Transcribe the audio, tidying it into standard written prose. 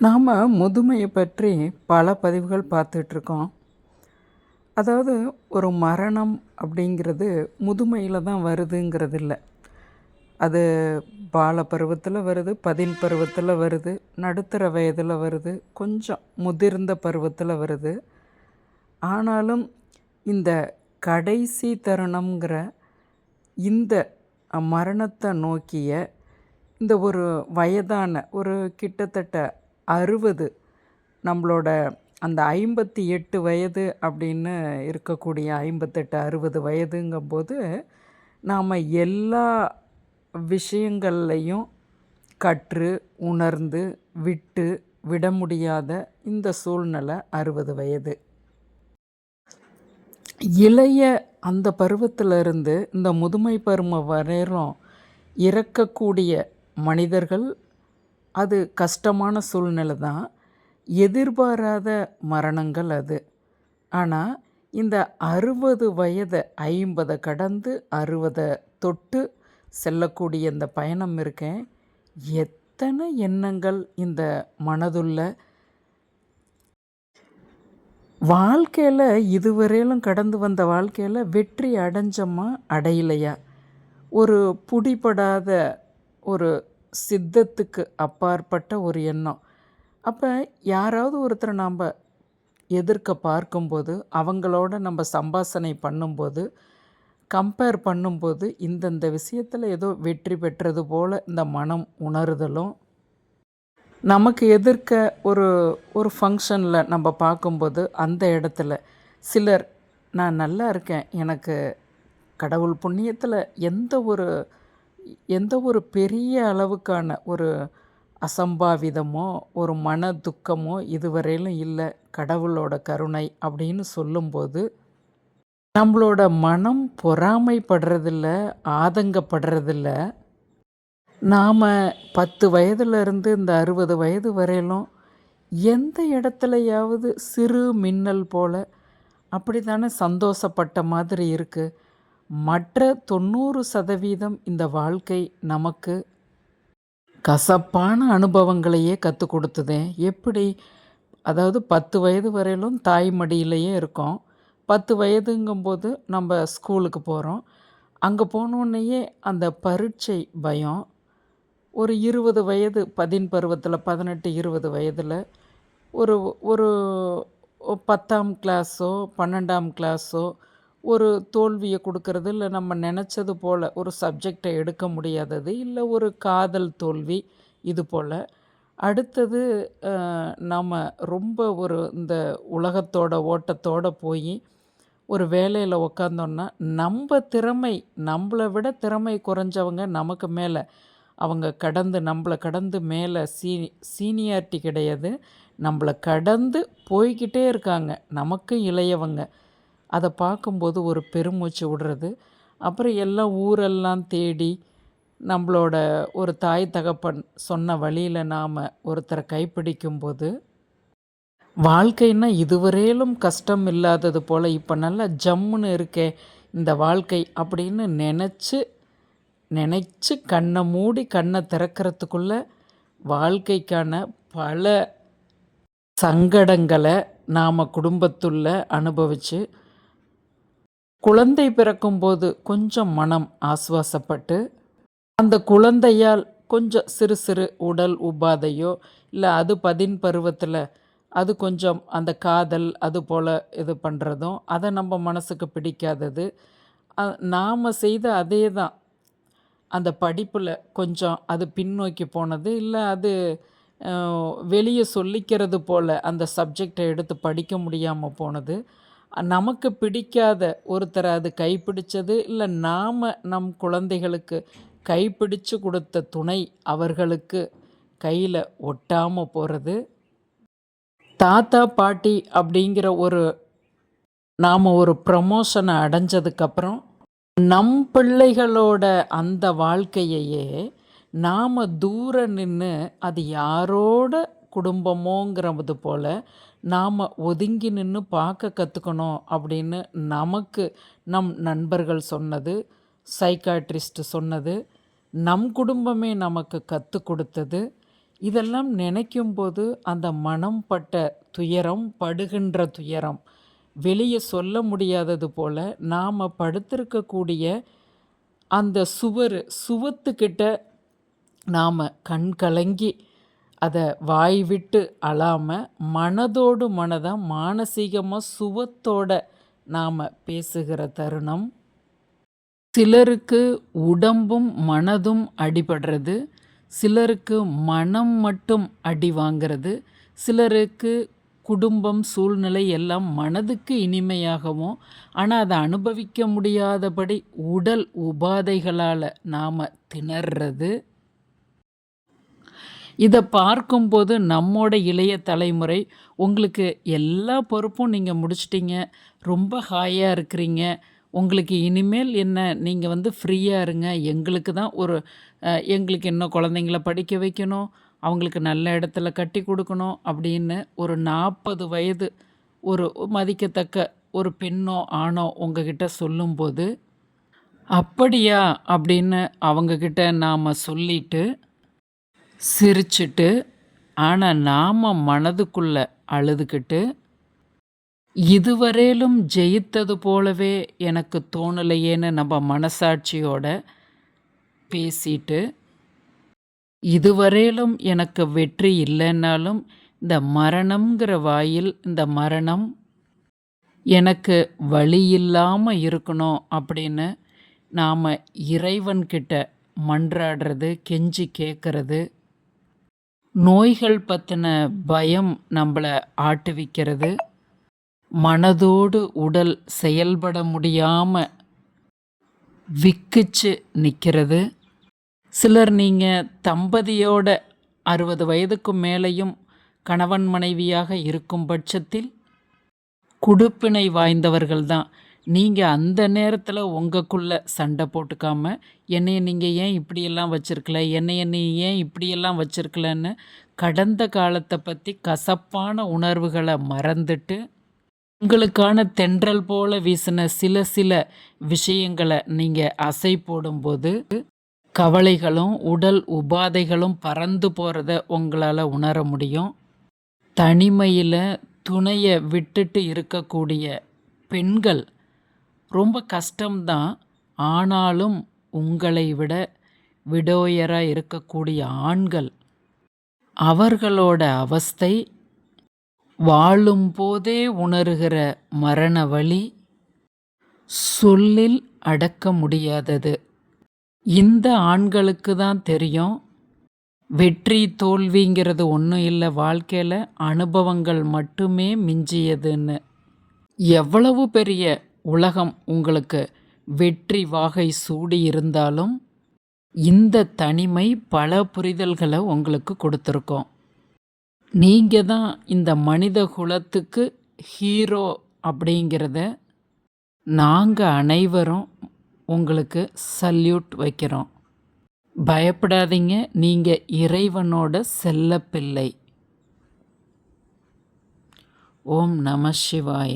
நாம் முதுமையை பற்றி பல பதிவுகள் பார்த்துட்ருக்கோம். அதாவது ஒரு மரணம் அப்படிங்கிறது முதுமையில் தான் வருதுங்கிறது இல்லை. அது பால பருவத்தில் வருது, பதின் பருவத்தில் வருது, நடுத்தர வயதில் வருது, கொஞ்சம் முதிர்ந்த பருவத்தில் வருது. ஆனாலும் இந்த கடைசி தருணம்ங்கிற இந்த மரணத்தை நோக்கிய இந்த ஒரு வயதான ஒரு கிட்டத்தட்ட 60 நம்மளோட அந்த 58 வயது அப்படின்னு இருக்கக்கூடிய 58 60 வயதுங்கும்போது நாம் எல்லா விஷயங்கள்லையும் கற்று உணர்ந்து விட முடியாத இந்த சூழ்நிலை 60 வயது. இளைய அந்த பருவத்திலிருந்து இந்த முதுமை பருவம் வரையும் இறக்கக்கூடிய மனிதர்கள் அது கஷ்டமான சூழ்நிலை தான், எதிர்பாராத மரணங்கள் அது. ஆனால் இந்த 60 வயதை 50 கடந்து 60 தொட்டு செல்லக்கூடிய இந்த பயணம் இருக்கேன், எத்தனை எண்ணங்கள் இந்த மனதுள்ள வாழ்க்கையில் இதுவரையிலும் கடந்து வந்த வாழ்க்கையில் வெற்றி அடைஞ்சோமா அடையலையா, ஒரு புடிபடாத ஒரு சித்தத்துக்கு அப்பாற்பட்ட ஒரு எண்ணம். அப்போ யாராவது ஒருத்தரை நாம் எதிர்க்க பார்க்கும்போது, அவங்களோட நம்ம சம்பாஷணை பண்ணும்போது, கம்பேர் பண்ணும்போது, இந்தந்த விஷயத்தில் ஏதோ வெற்றி பெற்றது போல் இந்த மனம் உணருதலும், நமக்கு எதிர்க்க ஒரு ஃபங்க்ஷனில் நம்ம பார்க்கும்போது அந்த இடத்துல சிலர் நான் நல்லா இருக்கேன், எனக்கு கடவுள் புண்ணியத்தில் எந்த ஒரு பெரிய அளவுக்கான ஒரு அசம்பாவிதமோ ஒரு மன துக்கமோ இதுவரையிலும் இல்லை, கடவுளோட கருணை அப்படின்னு சொல்லும்போது நம்மளோட மனம் பொறாமைப்படுறதில்ல, ஆதங்கப்படுறதில்ல. நாம் 10 வயதுலேருந்து இந்த 60 வயது வரையிலும் எந்த இடத்துலையாவது சிறு மின்னல் போல் அப்படி தானே சந்தோஷப்பட்ட மாதிரி இருக்குது. மற்ற 90% இந்த வாழ்க்கை நமக்கு கசப்பான அனுபவங்களையே கற்றுக் கொடுத்ததே. எப்படி? அதாவது 10 வயது வரையிலும் தாய் மடியிலேயே இருக்கோம். 10 வயதுங்கும்போது நம்ம ஸ்கூலுக்கு போகிறோம். அங்கே போனோன்னையே அந்த பரீட்சை பயம். ஒரு 20 வயது பதின் பருவத்தில் 18 20 வயதில் ஒரு ஒரு 10ஆம் கிளாஸோ 12ஆம் கிளாஸோ ஒரு தோல்வியை கொடுக்கறது, இல்லை நம்ம நினச்சது போல் ஒரு சப்ஜெக்டை எடுக்க முடியாதது, இல்லை ஒரு காதல் தோல்வி, இது போல். அடுத்தது நாம் ரொம்ப இந்த உலகத்தோட ஓட்டத்தோடு போய் ஒரு வேலையில் உக்காந்தோன்னா நம்மளை விட திறமை குறைஞ்சவங்க நமக்கு மேலே நம்மளை கடந்து மேலே சீனியாரிட்டி கிடையாது, நம்மளை கடந்து போய்கிட்டே இருக்காங்க, நமக்கு இளையவங்க. அதை பார்க்கும்போது ஒரு பெருமூச்சு விடுறது. அப்புறம் எல்லாம் ஊரெல்லாம் தேடி நம்மளோட ஒரு தாய் தகப்பன் சொன்ன வழியில் நாம் ஒருத்தரை கைப்பிடிக்கும்போது, வாழ்க்கைன்னா இதுவரையிலும் கஷ்டம் இல்லாதது போல் இப்போ நல்லா ஜம்முன்னு இருக்கே இந்த வாழ்க்கை அப்படின்னு நினச்சி கண்ணை மூடி கண்ணை திறக்கிறதுக்குள்ளே வாழ்க்கைக்கான பல சங்கடங்களை நாம் குடும்பத்துள்ள அனுபவித்து, குழந்தை பிறக்கும்போது கொஞ்சம் மனம் ஆசுவாசப்பட்டு, அந்த குழந்தையால் கொஞ்சம் சிறு சிறு உடல் உபாதையோ இல்லை அது பதின் பருவத்தில் அது கொஞ்சம் அந்த காதல் அது போல் இது பண்ணுறதும் அதை நம்ம மனசுக்கு பிடிக்காதது, நாம் செய்த அதே தான் அந்த படிப்பில் கொஞ்சம் அது பின்னோக்கி போனது, இல்லை அது வெளியே சொல்லிக்கிறது போல் அந்த சப்ஜெக்டை எடுத்து படிக்க முடியாமல் போனது, நமக்கு பிடிக்காத ஒருத்தரை அது கைப்பிடிச்சது, இல்லை நாம் நம் குழந்தைகளுக்கு கைப்பிடிச்சு கொடுத்த துணை அவர்களுக்கு கையில் ஒட்டாமல் போகிறது, தாத்தா பாட்டி அப்படிங்கிற நாம் ஒரு ப்ரமோஷனை அடைஞ்சதுக்கப்புறம் நம் பிள்ளைகளோட அந்த வாழ்க்கையையே நாம் தூர நின்று அது யாரோட குடும்பமோங்கிறது போல் நாம் ஒதுங்கி நின்று பார்க்க கற்றுக்கணும் அப்படின்னு நமக்கு நம் நண்பர்கள் சொன்னது, சைக்காட்ரிஸ்ட் சொன்னது, நம் குடும்பமே நமக்கு கற்றுக் கொடுத்தது, இதெல்லாம் நினைக்கும்போது அந்த மனம் பட்ட துயரம், படுகின்ற துயரம் வெளியே சொல்ல முடியாதது போல நாம் படுத்திருக்கக்கூடிய அந்த சுவத்துக்கிட்ட நாம் கண் கலங்கி அதை வாய் விட்டு அழாமல் மனதோடு மனதாக மானசீகமாக சுவத்தோட நாம் பேசுகிற தருணம். சிலருக்கு உடம்பும் மனதும் அடிபடுறது, சிலருக்கு மனம் மட்டும் அடி வாங்கிறது, சிலருக்கு குடும்பம் சூழ்நிலை எல்லாம் மனதுக்கு இனிமையாகவும் ஆனால் அதை அனுபவிக்க முடியாதபடி உடல் உபாதைகளால் நாம் திணறது. இதை பார்க்கும்போது நம்மோட இளைய தலைமுறை உங்களுக்கு எல்லா பொறுப்பும் நீங்கள் முடிச்சிட்டிங்க, ரொம்ப ஹாயாக இருக்கிறீங்க, உங்களுக்கு இனிமேல் என்ன நீங்கள் ஃப்ரீயாக இருங்க, எங்களுக்கு தான் எங்களுக்கு இன்னும் குழந்தைங்கள படிக்க வைக்கணும், அவங்களுக்கு நல்ல இடத்துல கட்டி கொடுக்கணும் அப்படின்னு ஒரு 40 வயது ஒரு மதிக்கத்தக்க ஒரு பெண்ணோ ஆணோ உங்ககிட்ட சொல்லும்போது, அப்படியா அப்படின்னு அவங்கக்கிட்ட நாம் சொல்லிட்டு சிரிச்சிட்டு, ஆனால் நாம் மனதுக்குள்ளே அழுதுகிட்டு, இதுவரையிலும் ஜெயித்தது போலவே எனக்கு தோணலையேன்னு நம்ம மனசாட்சியோட பேசிட்டு, இதுவரையிலும் எனக்கு வெற்றி இல்லைன்னாலும் இந்த மரணம்ங்கிற வாயில் இந்த மரணம் எனக்கு வழி இல்லாமல் இருக்கணும் அப்படின்னு நாம் இறைவன்கிட்ட மன்றாடுறது, கெஞ்சி கேட்கறது, நோய்கள் பற்றின பயம் நம்மளை ஆட்டுவிக்கிறது, மனதோடு உடல் செயல்பட முடியாமல் விக்கிச்சு நிற்கிறது. சிலர் நீங்கள் தம்பதியோட 60 வயதுக்கு மேலேயும் கணவன் மனைவியாக இருக்கும் பட்சத்தில் குடுப்பினை வாய்ந்தவர்கள் தான். நீங்கள் அந்த நேரத்தில் உங்களுக்குள்ளே சண்டை போட்டுக்காம, என்னைய நீங்கள் ஏன் இப்படியெல்லாம் வச்சுருக்கல, என்னைய நீ ஏன் இப்படியெல்லாம் வச்சுருக்கலன்னு கடந்த காலத்தை பற்றி கசப்பான உணர்வுகளை மறந்துட்டு, உங்களுக்கான தென்றல் போல வீசின சில விஷயங்களை நீங்கள் அசை போடும்போது கவலைகளும் உடல் உபாதைகளும் பறந்து போகிறத உங்களால் உணர முடியும். தனிமையில் துணையை விட்டுட்டு இருக்கக்கூடிய பெண்கள் ரொம்ப கஷ்டம்தான். ஆனாலும் உங்களை விட விடோயராக இருக்கக்கூடிய ஆண்கள், அவர்களோட அவஸ்தை, வாழும்போதே உணர்கிற மரண வலி சொல்லில் அடக்க முடியாதது. இந்த ஆண்களுக்கு தான் தெரியும் வெற்றி தோல்விங்கிறது ஒன்றும் இல்லை, வாழ்க்கையில் அனுபவங்கள் மட்டுமே மிஞ்சியதுன்னு. எவ்வளவு பெரிய உலகம் உங்களுக்கு வெற்றி வாகை சூடி இருந்தாலும் இந்த தனிமை பல புரிதல்களை உங்களுக்கு கொடுத்துருக்கோம். நீங்கள் தான் இந்த மனித குலத்துக்கு ஹீரோ அப்படிங்கிறத நாங்கள் அனைவரும் உங்களுக்கு சல்யூட் வைக்கிறோம். பயப்படாதீங்க, நீங்கள் இறைவனோட செல்லப்பிள்ளை. ஓம் நம சிவாய.